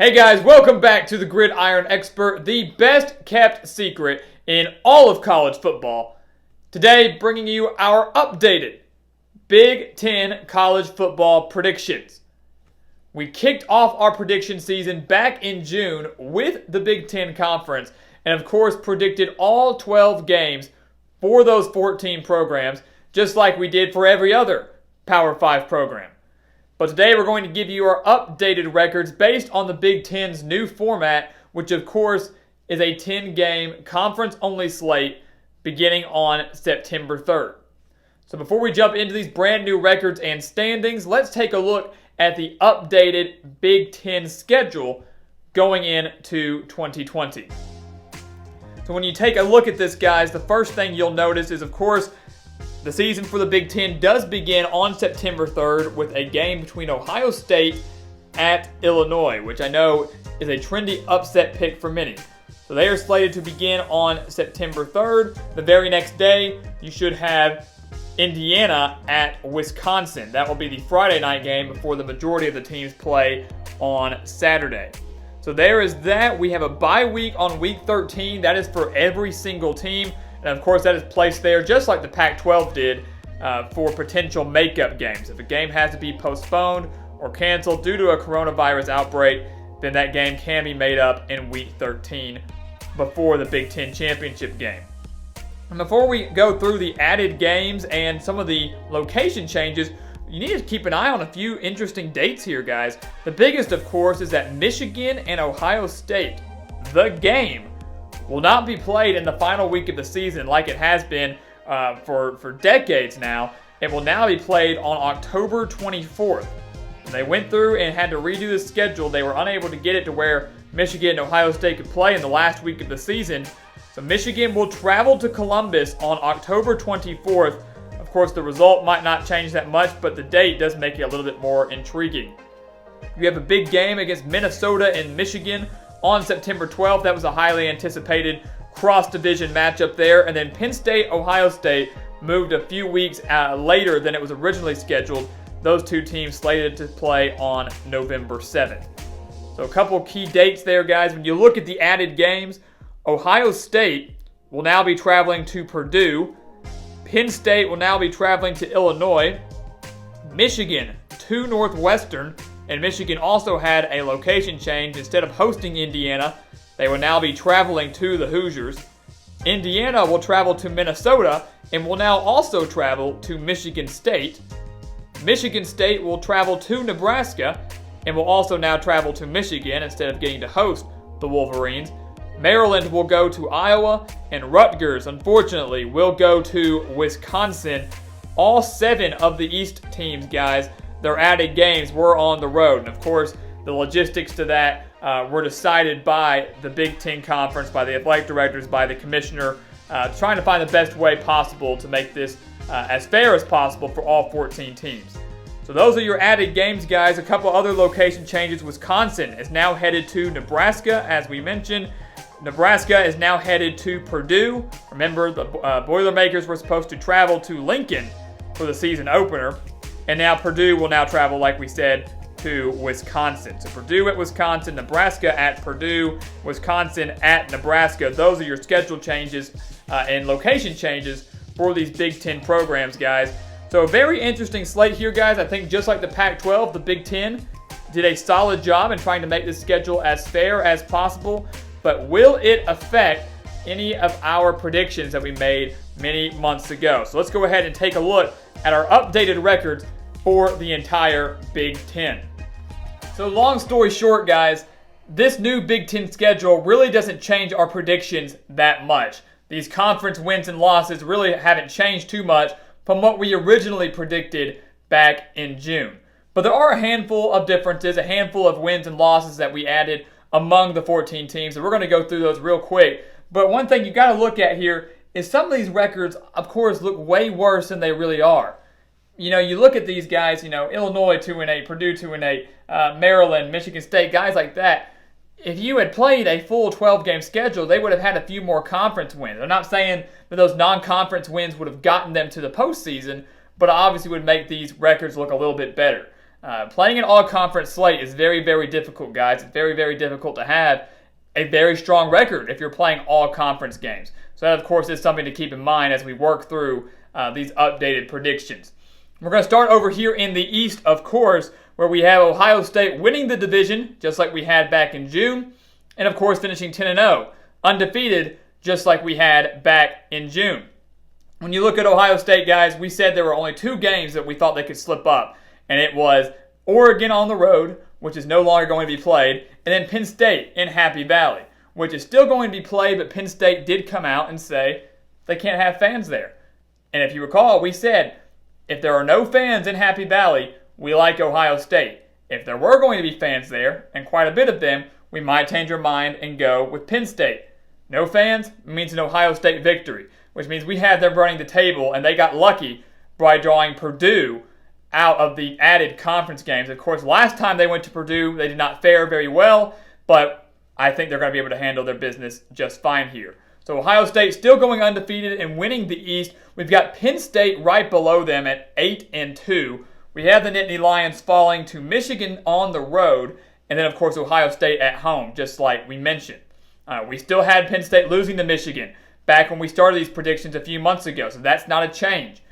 Hey guys, welcome back to the Gridiron Expert, the best kept secret in all of college football. Today, bringing you our updated Big Ten college football predictions. We kicked off our prediction season back in June with the Big Ten Conference and of course predicted all 12 games for those 14 programs, just like we did for every other Power 5 program. But today we're going to give you our updated records based on the Big Ten's new format, which of course is a 10-game conference-only slate beginning on September 3rd. So before we jump into these brand new records and standings, let's take a look at the updated Big Ten schedule going into 2020. So when you take a look at this, guys, the first thing you'll notice is, of course, the season for the Big Ten does begin on September 3rd with a game between Ohio State at Illinois, which I know is a trendy upset pick for many. So they are slated to begin on September 3rd. The very next day, you should have Indiana at Wisconsin. That will be the Friday night game before the majority of the teams play on Saturday. So there is that. We have a bye week on week 13. That is for every single team. And of course, that is placed there just like the Pac-12 did for potential makeup games. If a game has to be postponed or canceled due to a coronavirus outbreak, then that game can be made up in week 13 before the Big Ten championship game. And before we go through the added games and some of the location changes, you need to keep an eye on a few interesting dates here, guys. The biggest, of course, is that Michigan and Ohio State, the game, will not be played in the final week of the season like it has been for decades now. It will now be played on October 24th. When they went through and had to redo the schedule, they were unable to get it to where Michigan and Ohio State could play in the last week of the season. So Michigan will travel to Columbus on October 24th. Of course, the result might not change that much, but the date does make it a little bit more intriguing. You have a big game against Minnesota and Michigan on September 12th. That was a highly anticipated cross-division matchup there. And then Penn State, Ohio State moved a few weeks later than it was originally scheduled. Those two teams slated to play on November 7th. So a couple key dates there, guys. When you look at the added games, Ohio State will now be traveling to Purdue. Penn State will now be traveling to Illinois. Michigan to Northwestern. And Michigan also had a location change. Instead of hosting Indiana, they will now be traveling to the Hoosiers. Indiana will travel to Minnesota and will now also travel to Michigan State. Michigan State will travel to Nebraska and will also now travel to Michigan instead of getting to host the Wolverines. Maryland will go to Iowa, and Rutgers, unfortunately, will go to Wisconsin. All 7 of the East teams, guys, their added games were on the road. And of course, the logistics to that were decided by the Big Ten Conference, by the athletic directors, by the commissioner, trying to find the best way possible to make this as fair as possible for all 14 teams. So those are your added games, guys. A couple other location changes. Wisconsin is now headed to Nebraska, as we mentioned. Nebraska is now headed to Purdue. Remember, the Boilermakers were supposed to travel to Lincoln for the season opener. And now Purdue will now travel, like we said, to Wisconsin. So Purdue at Wisconsin, Nebraska at Purdue, Wisconsin at Nebraska. Those are your schedule changes and location changes for these Big Ten programs, guys. So a very interesting slate here, guys. I think just like the Pac-12, the Big Ten did a solid job in trying to make this schedule as fair as possible. But will it affect any of our predictions that we made many months ago? So let's go ahead and take a look at our updated records for the entire Big Ten. So long story short, guys, this new Big Ten schedule really doesn't change our predictions that much. These conference wins and losses really haven't changed too much from what we originally predicted back in June. But there are a handful of differences, a handful of wins and losses that we added among the 14 teams, and we're going to go through those real quick. But one thing you got to look at here is some of these records, of course, look way worse than they really are. You know, you look at these guys, Illinois 2-8, Purdue 2-8, Maryland, Michigan State, guys like that. If you had played a full 12-game schedule, they would have had a few more conference wins. I'm not saying that those non-conference wins would have gotten them to the postseason, but obviously would make these records look a little bit better. Playing an all-conference slate is very, very difficult, guys. It's very, very difficult to have a very strong record if you're playing all-conference games. So that, of course, is something to keep in mind as we work through these updated predictions. We're going to start over here in the East, of course, where we have Ohio State winning the division, just like we had back in June, and, of course, finishing 10-0, undefeated, just like we had back in June. When you look at Ohio State, guys, we said there were only 2 games that we thought they could slip up, and it was Oregon on the road, which is no longer going to be played, and then Penn State in Happy Valley, which is still going to be played, but Penn State did come out and say they can't have fans there. And if you recall, we said if there are no fans in Happy Valley, we like Ohio State. If there were going to be fans there, and quite a bit of them, we might change our mind and go with Penn State. No fans means an Ohio State victory, which means we had them running the table, and they got lucky by drawing Purdue out of the added conference games. Of course, last time they went to Purdue, they did not fare very well, but I think they're going to be able to handle their business just fine here. So Ohio State still going undefeated and winning the East. We've got Penn State right below them at 8-2. We have the Nittany Lions falling to Michigan on the road, and then, of course, Ohio State at home, just like we mentioned. We still had Penn State losing to Michigan back when we started these predictions a few months ago, so that's not a change.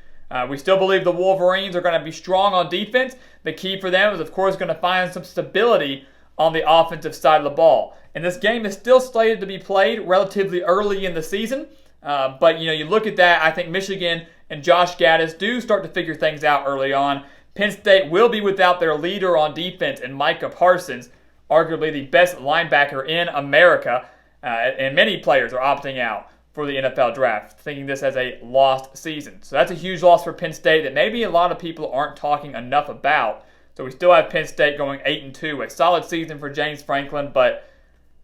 We still believe the Wolverines are going to be strong on defense. The key for them is, of course, going to find some stability on the offensive side of the ball. And this game is still slated to be played relatively early in the season. But, you look at that, I think Michigan and Josh Gaddis do start to figure things out early on. Penn State will be without their leader on defense in Micah Parsons, arguably the best linebacker in America. And many players are opting out for the NFL draft, thinking this as a lost season. So that's a huge loss for Penn State that maybe a lot of people aren't talking enough about. So we still have Penn State going 8-2, a solid season for James Franklin, but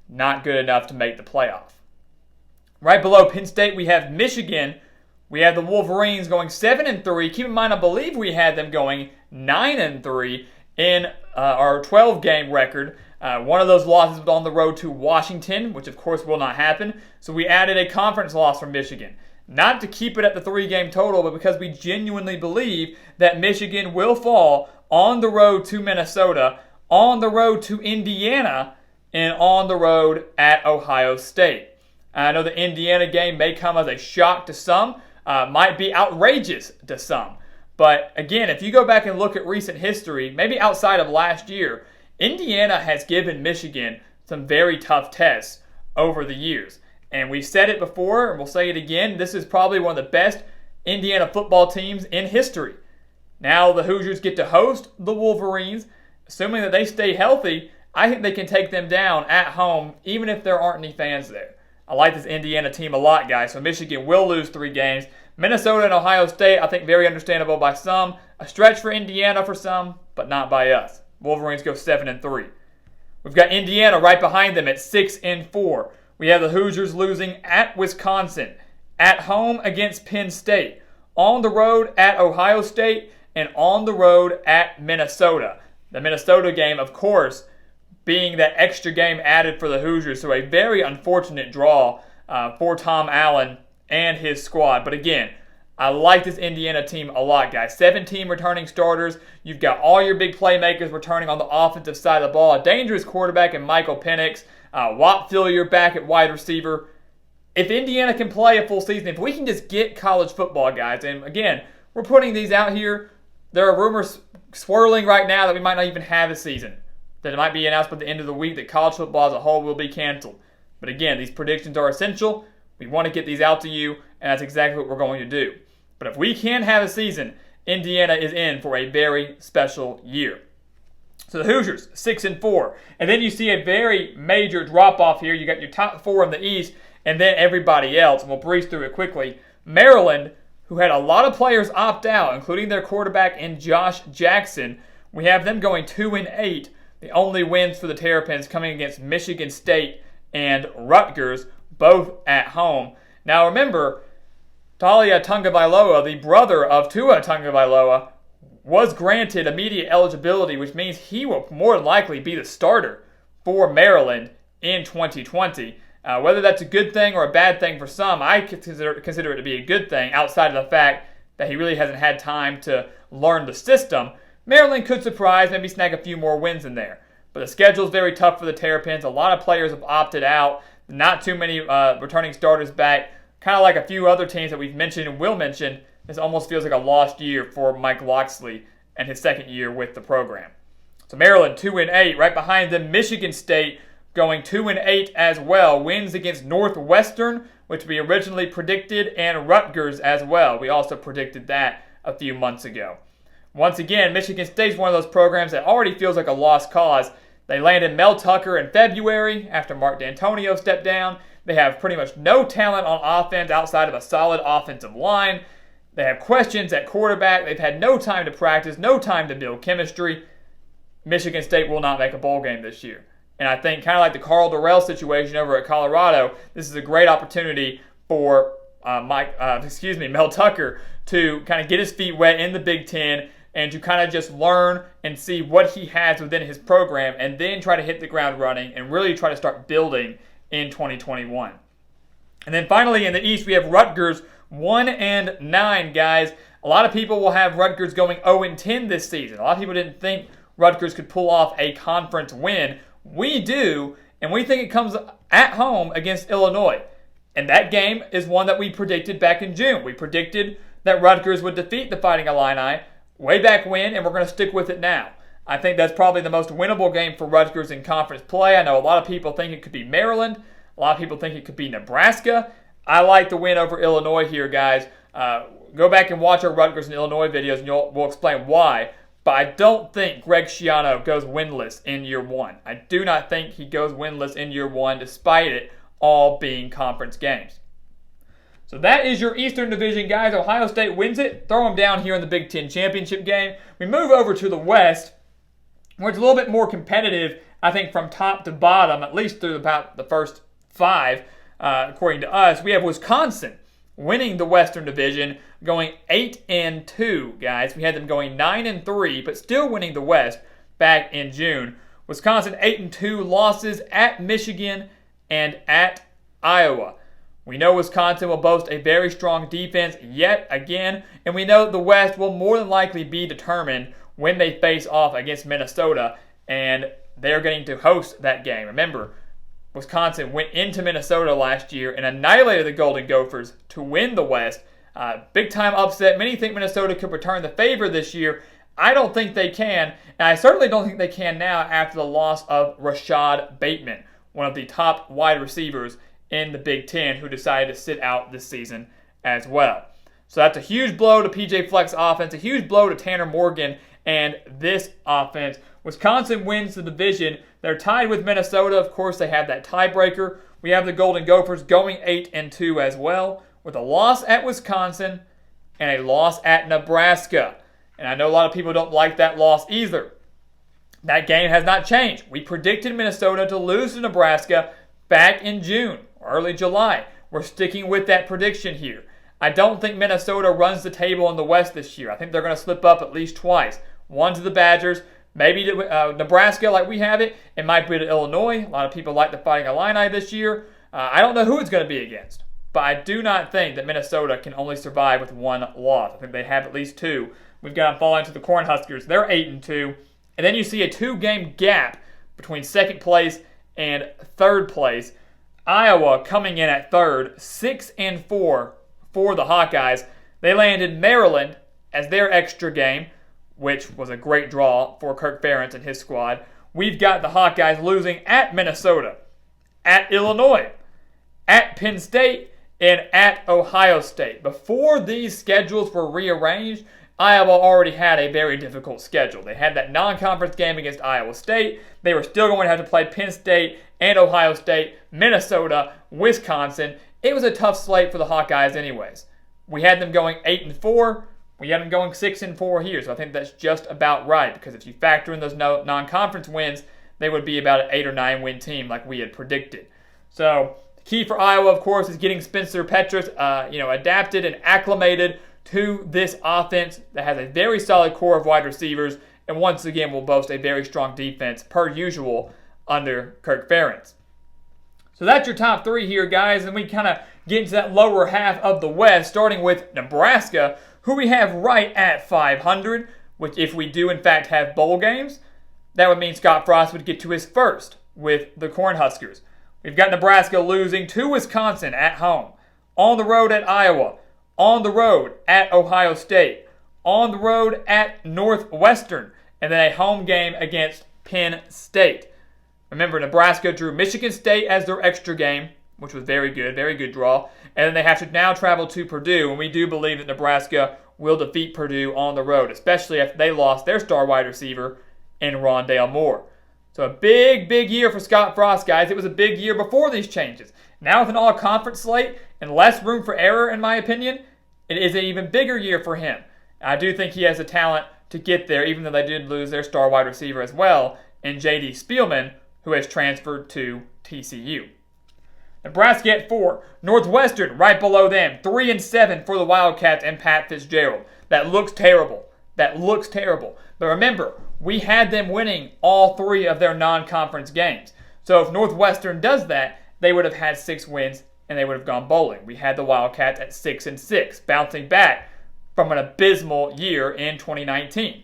not good enough to make the playoff. Right below Penn State, we have Michigan. We have the Wolverines going 7-3. Keep in mind, I believe we had them going 9-3 in our 12-game record. One of those losses was on the road to Washington, which of course will not happen. So we added a conference loss for Michigan. Not to keep it at the 3-game total, but because we genuinely believe that Michigan will fall on the road to Minnesota, on the road to Indiana, and on the road at Ohio State. I know the Indiana game may come as a shock to some, might be outrageous to some. But again, if you go back and look at recent history, maybe outside of last year, Indiana has given Michigan some very tough tests over the years. And we've said it before, and we'll say it again, this is probably one of the best Indiana football teams in history. Now the Hoosiers get to host the Wolverines. Assuming that they stay healthy, I think they can take them down at home, even if there aren't any fans there. I like this Indiana team a lot, guys. So Michigan will lose 3 games. Minnesota and Ohio State, I think very understandable by some. A stretch for Indiana for some, but not by us. Wolverines go 7-3. We've got Indiana right behind them at 6-4. We have the Hoosiers losing at Wisconsin, at home against Penn State, on the road at Ohio State, and on the road at Minnesota. The Minnesota game, of course, being that extra game added for the Hoosiers, so a very unfortunate draw for Tom Allen and his squad. But again, I like this Indiana team a lot, guys. 17 returning starters. You've got all your big playmakers returning on the offensive side of the ball. A dangerous quarterback in Michael Penix. Whop Phillier back at wide receiver. If Indiana can play a full season, if we can just get college football, guys, and again, we're putting these out here. There are rumors swirling right now that we might not even have a season. That it might be announced by the end of the week that college football as a whole will be canceled. But again, these predictions are essential. We want to get these out to you, and that's exactly what we're going to do. But if we can have a season, Indiana is in for a very special year. So the Hoosiers, 6-4. And then you see a very major drop-off here. You got your top 4 in the East, and then everybody else. And we'll breeze through it quickly. Maryland, who had a lot of players opt out, including their quarterback in Josh Jackson. We have them going 2-8. The only wins for the Terrapins coming against Michigan State and Rutgers, both at home. Now remember, Talia Tagovailoa, the brother of Tua Tagovailoa, was granted immediate eligibility, which means he will more than likely be the starter for Maryland in 2020. Whether that's a good thing or a bad thing for some, I consider it to be a good thing outside of the fact that he really hasn't had time to learn the system. Maryland could surprise, maybe snag a few more wins in there. But the schedule is very tough for the Terrapins. A lot of players have opted out. Not too many returning starters back. Kind of like a few other teams that we've mentioned and will mention, this almost feels like a lost year for Mike Locksley and his second year with the program. So Maryland 2-8, right behind them Michigan State going 2-8 as well. Wins against Northwestern, which we originally predicted, and Rutgers as well. We also predicted that a few months ago. Once again, Michigan State's one of those programs that already feels like a lost cause. They landed Mel Tucker in February after Mark D'Antonio stepped down. They have pretty much no talent on offense outside of a solid offensive line. They have questions at quarterback. They've had no time to practice, no time to build chemistry. Michigan State will not make a bowl game this year. And I think kind of like the Carl Durrell situation over at Colorado, this is a great opportunity for Mel Tucker to kind of get his feet wet in the Big Ten and to kind of just learn and see what he has within his program and then try to hit the ground running and really try to start building in 2021. And then finally in the East, we have Rutgers 1-9, guys. A lot of people will have Rutgers going 0-10 this season. A lot of people didn't think Rutgers could pull off a conference win. We do, and we think it comes at home against Illinois. And that game is one that we predicted back in June. We predicted that Rutgers would defeat the Fighting Illini way back when, and we're going to stick with it now. I think that's probably the most winnable game for Rutgers in conference play. I know a lot of people think it could be Maryland. A lot of people think it could be Nebraska. I like the win over Illinois here, guys. Go back and watch our Rutgers and Illinois videos, and we'll explain why. But I don't think Greg Schiano goes winless in year one. I do not think he goes winless in year one, despite it all being conference games. So that is your Eastern Division, guys. Ohio State wins it. Throw them down here in the Big Ten championship game. We move over to the West, where it's a little bit more competitive, I think, from top to bottom, at least through about the first five, according to us. We have Wisconsin winning the Western Division, going 8-2, guys. We had them going 9-3, but still winning the West back in June. Wisconsin 8-2 losses at Michigan and at Iowa. We know Wisconsin will boast a very strong defense yet again, and we know the West will more than likely be determined when they face off against Minnesota, and they're getting to host that game. Remember, Wisconsin went into Minnesota last year and annihilated the Golden Gophers to win the West. Big-time upset. Many think Minnesota could return the favor this year. I don't think they can, and I certainly don't think they can now after the loss of Rashad Bateman, one of the top wide receivers in the Big Ten, who decided to sit out this season as well. So that's a huge blow to PJ Fleck's offense, a huge blow to Tanner Morgan and this offense. Wisconsin wins the division. They're tied with Minnesota. Of course, they have that tiebreaker. We have the Golden Gophers going 8-2 as well, with a loss at Wisconsin and a loss at Nebraska. And I know a lot of people don't like that loss either. That game has not changed. We predicted Minnesota to lose to Nebraska back in June, early July. We're sticking with that prediction here. I don't think Minnesota runs the table in the West this year. I think they're going to slip up at least twice. One to the Badgers, maybe to Nebraska like we have it. It might be to Illinois. A lot of people like the Fighting Illini this year. I don't know who it's going to be against. But I do not think that Minnesota can only survive with one loss. I think they have at least two. We've got them falling to the Cornhuskers. They're 8-2. And then you see a 2-game gap between second place and third place. Iowa coming in at third, 6-4 for the Hawkeyes. They landed Maryland as their extra game, which was a great draw for Kirk Ferentz and his squad. We've got the Hawkeyes losing at Minnesota, at Illinois, at Penn State, and at Ohio State. Before these schedules were rearranged, Iowa already had a very difficult schedule. They had that non-conference game against Iowa State. They were still going to have to play Penn State and Ohio State, Minnesota, Wisconsin. It was a tough slate for the Hawkeyes anyways. We had them going 8-4. We had them going 6-4 here, so I think that's just about right, because if you factor in those non-conference wins, they would be about an 8 or 9 win team like we had predicted. So the key for Iowa, of course, is getting Spencer Petras adapted and acclimated to this offense that has a very solid core of wide receivers, and once again will boast a very strong defense, per usual, under Kirk Ferentz. So that's your top three here, guys, and we kind of get into that lower half of the West, starting with Nebraska, who we have right at 500. which if we do in fact have bowl games, that would mean Scott Frost would get to his first with the Cornhuskers. We've got Nebraska losing to Wisconsin at home, on the road at Iowa, on the road at Ohio State, on the road at Northwestern, and then a home game against Penn State. Remember, Nebraska drew Michigan State as their extra game, which was very good draw. And then they have to now travel to Purdue, and we do believe that Nebraska will defeat Purdue on the road, especially after they lost their star wide receiver in Rondale Moore. So a big year for Scott Frost, guys. It was a big year before these changes. Now with an all-conference slate and less room for error, in my opinion, it is an even bigger year for him. I do think he has the talent to get there, even though they did lose their star wide receiver as well in J.D. Spielman, who has transferred to TCU. Nebraska at 4. Northwestern right below them. 3-7 for the Wildcats and Pat Fitzgerald. That looks terrible. But remember, we had them winning all 3 of their non-conference games. So if Northwestern does that, they would have had 6 wins and they would have gone bowling. We had the Wildcats at 6-6, bouncing back from an abysmal year in 2019.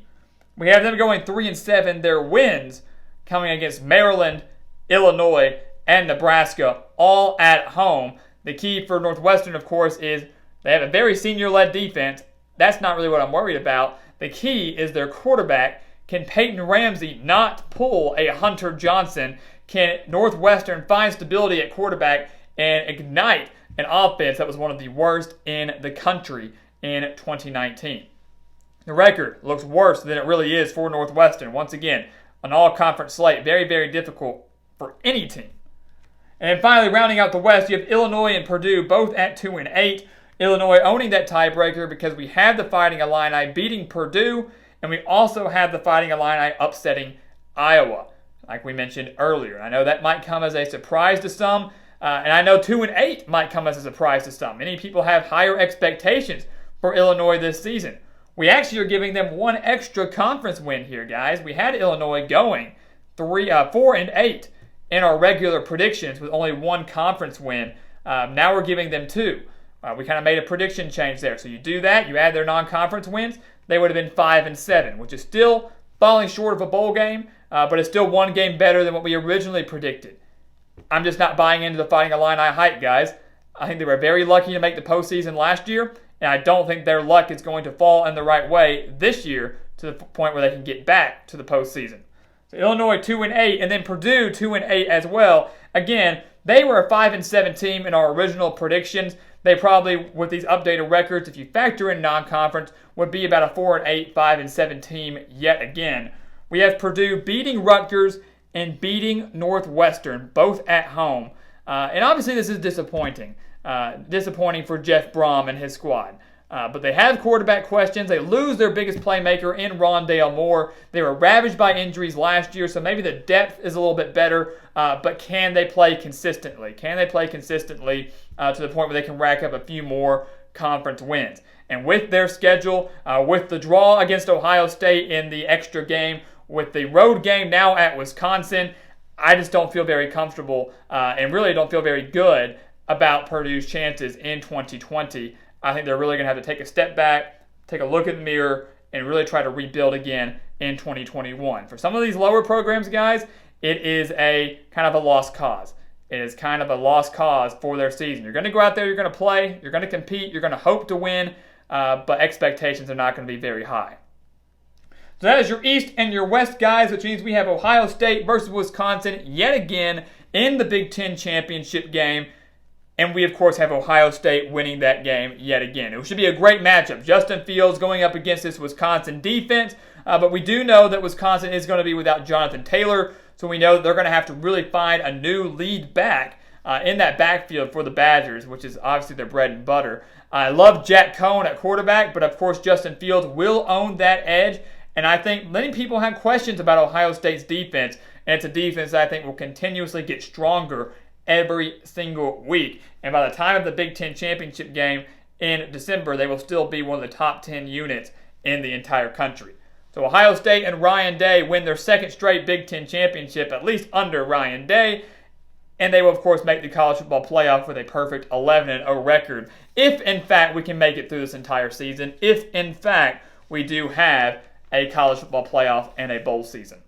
We have them going 3-7. Their wins coming against Maryland, Illinois, and Nebraska, all at home. The key for Northwestern, of course, is they have a very senior-led defense. That's not really what I'm worried about. The key is their quarterback. Can Peyton Ramsey not pull a Hunter Johnson? Can Northwestern find stability at quarterback and ignite an offense that was one of the worst in the country in 2019? The record looks worse than it really is for Northwestern. Once again, an all-conference slate. Very difficult for any team. And then finally, rounding out the West, you have Illinois and Purdue, both at 2-8. Illinois owning that tiebreaker because we have the Fighting Illini beating Purdue, and we also have the Fighting Illini upsetting Iowa, like we mentioned earlier. I know that might come as a surprise to some, and I know 2-8 might come as a surprise to some. Many people have higher expectations for Illinois this season. We actually are giving them one extra conference win here, guys. We had Illinois going 4-8 in our regular predictions with only one conference win. Now we're giving them 2. We kind of made a prediction change there. So you do that, you add their non-conference wins, they would have been 5-7, which is still falling short of a bowl game, but it's still one game better than what we originally predicted. I'm just not buying into the Fighting Illini hype, guys. I think they were very lucky to make the postseason last year, and I don't think their luck is going to fall in the right way this year to the point where they can get back to the postseason. So Illinois 2-8, and then Purdue 2-8 as well. Again, they were a 5-7 team in our original predictions. They probably, with these updated records, if you factor in non-conference, would be about a 4-8, 5-7 team yet again. We have Purdue beating Rutgers and beating Northwestern, both at home. And obviously this is disappointing. Disappointing for Jeff Brom and his squad. But they have quarterback questions. They lose their biggest playmaker in Rondale Moore. They were ravaged by injuries last year, so maybe the depth is a little bit better. But can they play consistently? Can they play consistently to the point where they can rack up a few more conference wins? And with their schedule, with the draw against Ohio State in the extra game, with the road game now at Wisconsin, I just don't feel very comfortable and really don't feel very good about Purdue's chances in 2020. I think they're really going to have to take a step back, take a look in the mirror, and really try to rebuild again in 2021. For some of these lower programs, guys, it is a kind of a lost cause. It is kind of a lost cause for their season. You're going to go out there, you're going to play, you're going to compete, you're going to hope to win, but expectations are not going to be very high. So that is your East and your West, guys, which means we have Ohio State versus Wisconsin yet again in the Big Ten championship game. And we, of course, have Ohio State winning that game yet again. It should be a great matchup. Justin Fields going up against this Wisconsin defense. But we do know that Wisconsin is going to be without Jonathan Taylor. So we know that they're going to have to really find a new lead back in that backfield for the Badgers, which is obviously their bread and butter. I love Jack Cohn at quarterback, but of course Justin Fields will own that edge. And I think many people have questions about Ohio State's defense. And it's a defense that I think will continuously get stronger every single week. And by the time of the Big Ten championship game in December, they will still be one of the top 10 units in the entire country. So Ohio State and Ryan Day win their second straight Big Ten championship, at least under Ryan Day. And they will, of course, make the college football playoff with a perfect 11-0 record. If, in fact, we can make it through this entire season. If, in fact, we do have a college football playoff and a bowl season.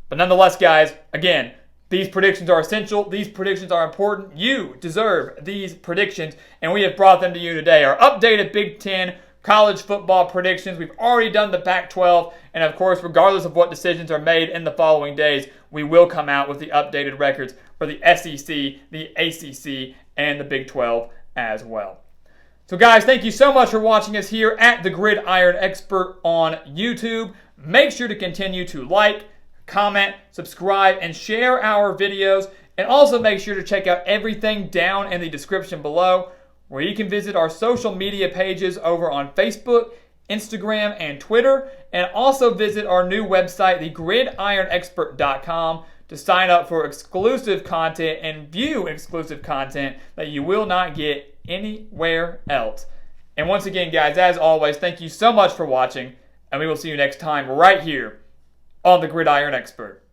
But nonetheless, guys, again, these predictions are essential. These predictions are important. You deserve these predictions, and we have brought them to you today. Our updated Big Ten college football predictions. We've already done the Pac-12, and of course, regardless of what decisions are made in the following days, we will come out with the updated records for the SEC, the ACC, and the Big 12 as well. So guys, thank you so much for watching us here at the Gridiron Expert on YouTube. Make sure to continue to like, comment, subscribe, and share our videos. And also make sure to check out everything down in the description below, where you can visit our social media pages over on Facebook, Instagram, and Twitter. And also visit our new website, thegridironexpert.com, to sign up for exclusive content and view exclusive content that you will not get anywhere else. And once again, guys, as always, thank you so much for watching, and we will see you next time right here on the Gridiron Expert.